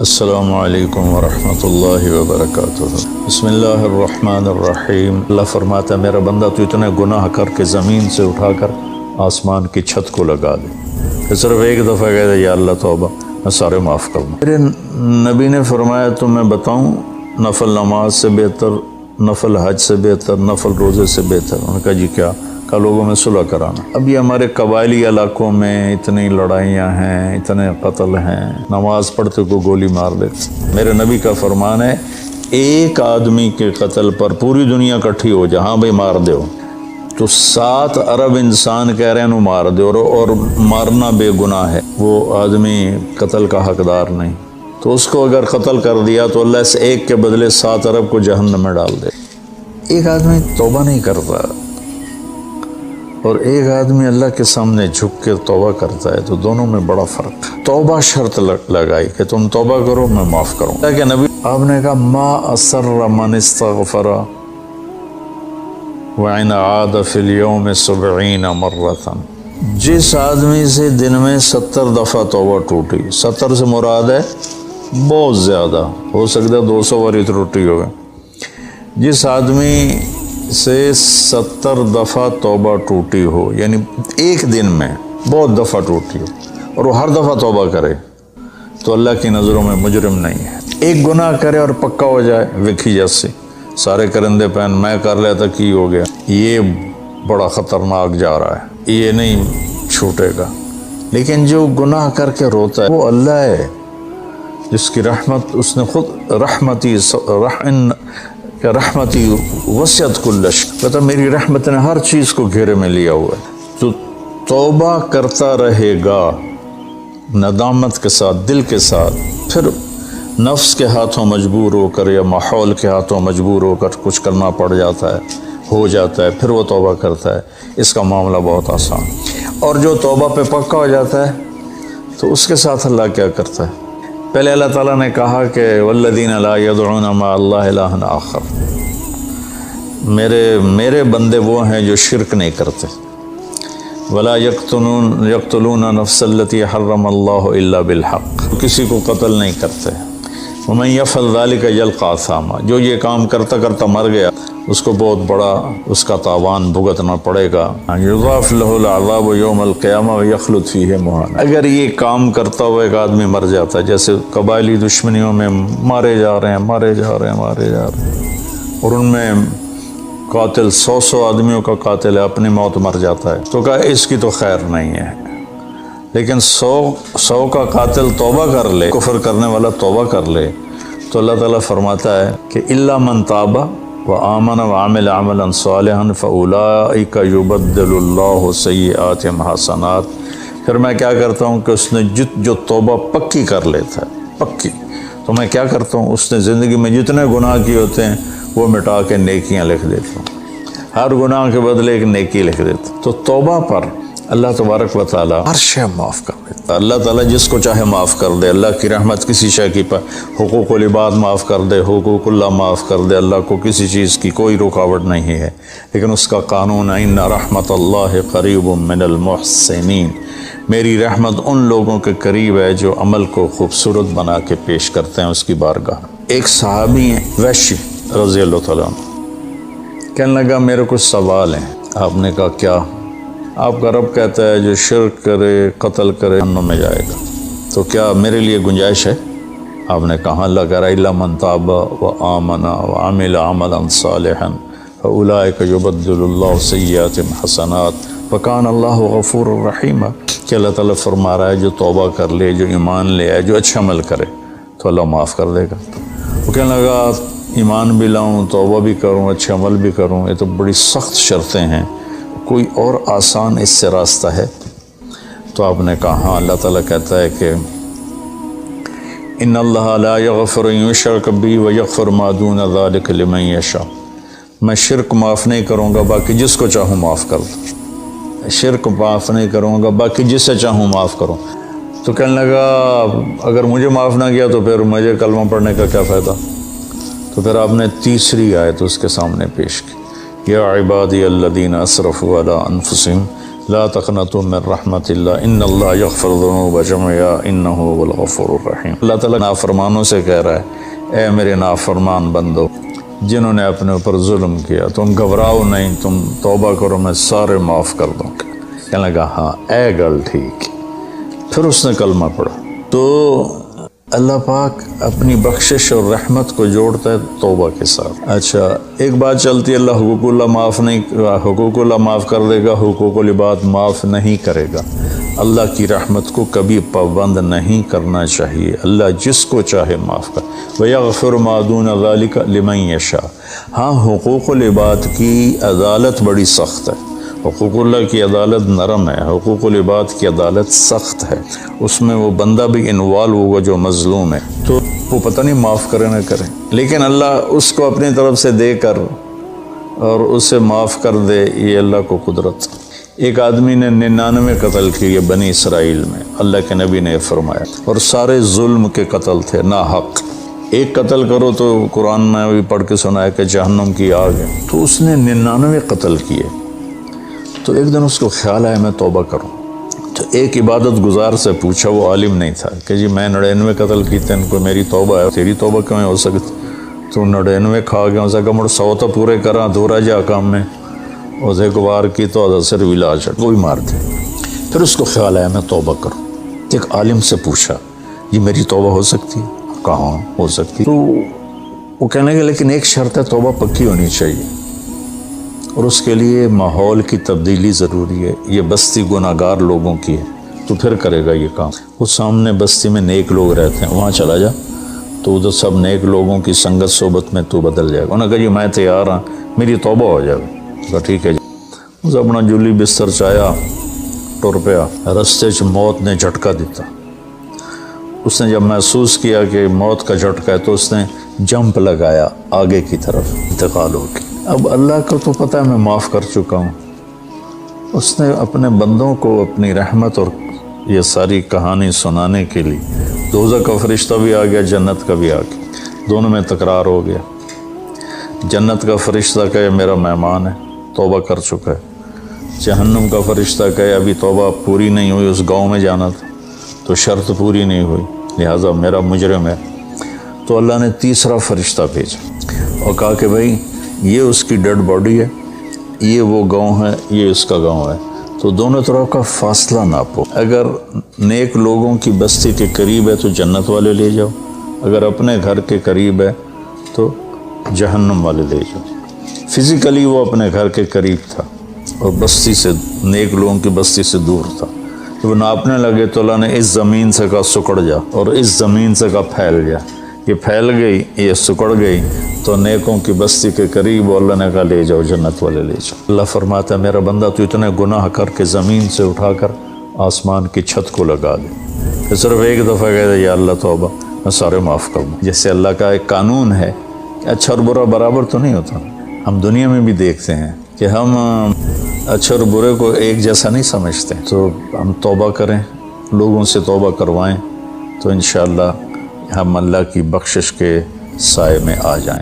السلام علیکم ورحمۃ اللہ وبرکاتہ۔ بسم اللہ الرحمن الرحیم۔ اللہ فرماتا ہے میرا بندہ تو اتنے گناہ کر کے زمین سے اٹھا کر آسمان کی چھت کو لگا دے، پھر صرف ایک دفعہ کہے یا اللہ توبہ میں سارے معاف کر دوں۔ میرے نبی نے فرمایا تو میں بتاؤں نفل نماز سے بہتر، نفل حج سے بہتر، نفل روزے سے بہتر؟ انہوں نے کہا جی کیا؟ کہ لوگوں میں صلح کرانا۔ اب یہ ہمارے قبائلی علاقوں میں اتنی لڑائیاں ہیں، اتنے قتل ہیں، نماز پڑھتے کو گولی مار دیتے۔ میرے نبی کا فرمان ہے ایک آدمی کے قتل پر پوری دنیا اکٹھی ہو جائے، ہاں بھائی مار دو، تو 7 ارب انسان کہہ رہے ہیں انہوں مار دو، اور مارنا بے گناہ ہے، وہ آدمی قتل کا حقدار نہیں۔ تو اس کو اگر قتل کر دیا تو اللہ اس ایک کے بدلے 7 ارب کو جہنم میں ڈال دے۔ ایک آدمی توبہ نہیں کرتا اور ایک آدمی اللہ کے سامنے جھک کے توبہ کرتا ہے، تو دونوں میں بڑا فرق ہے۔ توبہ شرط لگائی کہ تم توبہ کرو میں معاف کروں۔ کہ نبی آپ نے کہا ما اصر من استغفر وَإِنْ عَادَ فِي الْيَوْمِ 70 مرة، جس آدمی سے دن میں 70 دفعہ توبہ ٹوٹی، 70 سے مراد ہے بہت زیادہ، ہو سکتا ہے 200 باری ٹوٹی ہوگی، جس آدمی سے 70 دفعہ توبہ ٹوٹی ہو، یعنی ایک دن میں بہت دفعہ ٹوٹی ہو اور وہ ہر دفعہ توبہ کرے، تو اللہ کی نظروں میں مجرم نہیں ہے۔ ایک گناہ کرے اور پکا ہو جائے وکھی جیسے سارے کرندے پہن میں کر لیتا کی ہو گیا، یہ بڑا خطرناک جا رہا ہے، یہ نہیں چھوٹے گا۔ لیکن جو گناہ کر کے روتا ہے وہ اللہ ہے جس کی رحمت، اس نے خود رحمتی وسعت کل شیء، کہتا میری رحمت نے ہر چیز کو گھیرے میں لیا ہوا ہے۔ تو توبہ کرتا رہے گا ندامت کے ساتھ، دل کے ساتھ، پھر نفس کے ہاتھوں مجبور ہو کر یا ماحول کے ہاتھوں مجبور ہو کر کچھ کرنا پڑ جاتا ہے، ہو جاتا ہے، پھر وہ توبہ کرتا ہے، اس کا معاملہ بہت آسان۔ اور جو توبہ پہ پکا ہو جاتا ہے تو اس کے ساتھ اللہ کیا کرتا ہے؟ پہلے اللہ تعالیٰ نے کہا کہ والذین لا یدعون مع اللہ الہا آخر، میرے بندے وہ ہیں جو شرک نہیں کرتے، ولا یقتلون نفس التی حرم اللہ الا بالحق، کسی کو قتل نہیں کرتے، ومن یفعل ذلک یلقى اثاما، جو یہ کام کرتا کرتا مر گیا اس کو بہت بڑا اس کا تاوان بھگتنا پڑے گا، یضاعف له العذاب یوم القیامہ ویخلد فیہ مہانا۔ اگر یہ کام کرتا ہوا ایک آدمی مر جاتا ہے، جیسے قبائلی دشمنیوں میں مارے جا رہے ہیں اور ان میں قاتل 100 آدمیوں کا قاتل ہے، اپنی موت مر جاتا ہے، تو کہا اس کی تو خیر نہیں ہے۔ لیکن 100 کا قاتل توبہ کر لے، کفر کرنے والا توبہ کر لے، تو اللہ تعالیٰ فرماتا ہے کہ الا من تاب وآمن وعمل عملا صالحا فاولئک یبدل اللہ سیئاتہم حسنات۔ پھر میں کیا کرتا ہوں کہ اس نے جو توبہ پکی کر لیتا ہے، پکی، تو میں کیا کرتا ہوں اس نے زندگی میں جتنے گناہ کیے ہوتے ہیں وہ مٹا کے نیکیاں لکھ دیتا ہوں، ہر گناہ کے بدلے ایک نیکی لکھ دیتا ہوں۔ تو توبہ پر اللہ تبارک و تعالیٰ ہر شے معاف کر دیتا ہے۔ اللہ تعالیٰ جس کو چاہے معاف کر دے، اللہ کی رحمت کسی شے کی حقوق العباد معاف کر دے، حقوق اللہ معاف کر دے، اللہ کو کسی چیز کی کوئی رکاوٹ نہیں ہے، لیکن اس کا قانون ہے ان رحمت اللہ قریب من المحسنین، میری رحمت ان لوگوں کے قریب ہے جو عمل کو خوبصورت بنا کے پیش کرتے ہیں اس کی بارگاہ۔ ایک صحابی ہیں وحشی رضی اللہ تعالیٰ عنہ، کہنے لگا میرے کچھ سوال ہیں۔ آپ نے کہا کیا؟ آپ کا رب کہتا ہے جو شرک کرے، قتل کرے، جہنم میں جائے گا، تو کیا میرے لیے گنجائش ہے؟ آپ نے کہا اللہ کہہ رہا الا من تاب وآمن وعمل عملا صالحا فاولئک یبدل اللہ سیئاتہم حسنات وکان اللہ غفور الرحیم، کہ اللہ تعالیٰ فرما رہا ہے جو توبہ کر لے، جو ایمان لے آئے، جو اچھا عمل کرے تو اللہ معاف کر دے گا۔ وہ کہنے لگا ایمان بھی لاؤں، توبہ بھی کروں، اچھا عمل بھی کروں، یہ تو بڑی سخت شرطیں ہیں، کوئی اور آسان اس سے راستہ ہے؟ تو آپ نے کہا ہاں، اللہ تعالیٰ کہتا ہے کہ ان اللہ لا یغفر ان یشرک بہ ویغفر ما دون ذلک لمن یشاء، میں شرک معاف نہیں کروں گا، باقی جس کو چاہوں معاف کر دوں، شرک معاف نہیں کروں گا، باقی جس سے چاہوں معاف کروں۔ تو کہنے لگا اگر مجھے معاف نہ کیا تو پھر مجھے کلمہ پڑھنے کا کیا فائدہ؟ تو پھر آپ نے تیسری آیت اس کے سامنے پیش کی، یا عبادی الذین اسرفوا علی انفسہم لا تقنطوا من رحمت اللہ ان اللہ یغفر الذنوب جميعا انہ هو الغفور الرحیم۔ اللہ تعالیٰ نافرمانوں سے کہہ رہا ہے اے میرے نافرمان بندو جنہوں نے اپنے اوپر ظلم کیا، تم گھبراؤ نہیں، تم توبہ کرو، میں سارے معاف کر دوں گا۔ کہنے لگا ہاں اے گل ٹھیک۔ پھر اس نے کلمہ پڑھا۔ تو اللہ پاک اپنی بخشش اور رحمت کو جوڑتا ہے توبہ کے ساتھ۔ اچھا ایک بات چلتی ہے، اللہ حقوق اللہ معاف کر دے گا، حقوق العباد معاف نہیں کرے گا۔ اللہ کی رحمت کو کبھی پابند نہیں کرنا چاہیے، اللہ جس کو چاہے معاف کر۔ وَيَغْفِرُ مَا دُونَ ذَلِكَ لِمَن يَشَاءُ۔ ہاں حقوق العباد کی عدالت بڑی سخت ہے، حقوق اللہ کی عدالت نرم ہے، حقوق العباد کی عدالت سخت ہے، اس میں وہ بندہ بھی انوالو ہوگا جو مظلوم ہے، تو وہ پتہ نہیں معاف کرے نہ کرے، لیکن اللہ اس کو اپنی طرف سے دے کر اور اسے معاف کر دے، یہ اللہ کو قدرت۔ ایک آدمی نے 99 قتل کیے بنی اسرائیل میں، اللہ کے نبی نے فرمایا، اور سارے ظلم کے قتل تھے، ناحق۔ ایک قتل کرو تو قرآن میں بھی پڑھ کے سنا ہے کہ جہنم کی آگ ہے، تو اس نے 99 قتل کیے۔ تو ایک دن اس کو خیال آیا میں توبہ کروں، تو ایک عبادت گزار سے پوچھا، وہ عالم نہیں تھا، کہ جی میں 99 قتل کیتے ہیں، کوئی میری توبہ ہے، تیری توبہ کیوں ہو سکتی؟ تو 99 کھا گیا، اسے کہا مڑ 100 تو پورے کراں، دورا جا کام میں، اسے کو وار کی تو صرف علاج ہے، کوئی مار دے۔ پھر اس کو خیال آیا میں توبہ کروں، ایک عالم سے پوچھا جی میری توبہ ہو سکتی ہے؟ کہاں ہو سکتی؟ تو وہ کہنے لگے لیکن ایک شرط ہے، توبہ پکی ہونی چاہیے، اور اس کے لیے ماحول کی تبدیلی ضروری ہے، یہ بستی گناہ گار لوگوں کی ہے، تو پھر کرے گا یہ کام۔ وہ سامنے بستی میں نیک لوگ رہتے ہیں، وہاں چلا جا، تو ادھر سب نیک لوگوں کی سنگت صحبت میں تو بدل جائے گا۔ انہوں نے کہا جی میں تیار ہوں، میری توبہ ہو جائے گا۔ کہا ٹھیک ہے جی۔ اسے اپنا جولی بستر چایا، ٹر پیا، رستے چ موت نے جھٹکا دیتا۔ اس نے جب محسوس کیا کہ موت کا جھٹکا ہے تو اس نے جمپ لگایا آگے کی طرف، انتقال ہو گئی۔ اب اللہ کو تو پتہ ہے میں معاف کر چکا ہوں، اس نے اپنے بندوں کو اپنی رحمت اور یہ ساری کہانی سنانے کے لیے دوزخ کا فرشتہ بھی آ گیا، جنت کا بھی آ گیا، دونوں میں تکرار ہو گیا۔ جنت کا فرشتہ کہے میرا مہمان ہے، توبہ کر چکا ہے۔ جہنم کا فرشتہ کہے ابھی توبہ پوری نہیں ہوئی، اس گاؤں میں جانا تھا تو شرط پوری نہیں ہوئی، لہٰذا میرا مجرم ہے۔ تو اللہ نے تیسرا فرشتہ بھیجا اور کہا کہ بھائی یہ اس کی ڈیڈ باڈی ہے، یہ وہ گاؤں ہے، یہ اس کا گاؤں ہے، تو دونوں طرف کا فاصلہ ناپو۔ اگر نیک لوگوں کی بستی کے قریب ہے تو جنت والے لے جاؤ، اگر اپنے گھر کے قریب ہے تو جہنم والے لے جاؤ۔ فزیکلی وہ اپنے گھر کے قریب تھا اور بستی سے، نیک لوگوں کی بستی سے دور تھا۔ جب وہ ناپنے لگے تو اللہ نے اس زمین سے کہا سکڑ جا، اور اس زمین سے کہا پھیل جا۔ یہ پھیل گئی، یہ سکڑ گئی تو نیکوں کی بستی کے قریب، اور اللہ نے کہا لے جاؤ، جنت والے لے جاؤ۔ اللہ فرماتا ہے میرا بندہ تو اتنے گناہ کر کے زمین سے اٹھا کر آسمان کی چھت کو لگا دے، پھر صرف ایک دفعہ کہتے یا اللہ توبہ، میں سارے معاف کر دوں۔ جیسے اللہ کا ایک قانون ہے کہ اچھا اور برا برابر تو نہیں ہوتا، ہم دنیا میں بھی دیکھتے ہیں کہ ہم اچھے اور برے کو ایک جیسا نہیں سمجھتے، تو ہم توبہ کریں، لوگوں سے توبہ کروائیں، تو انشاءاللہ ہم اللہ کی بخشش کے سائے میں آ جائیں۔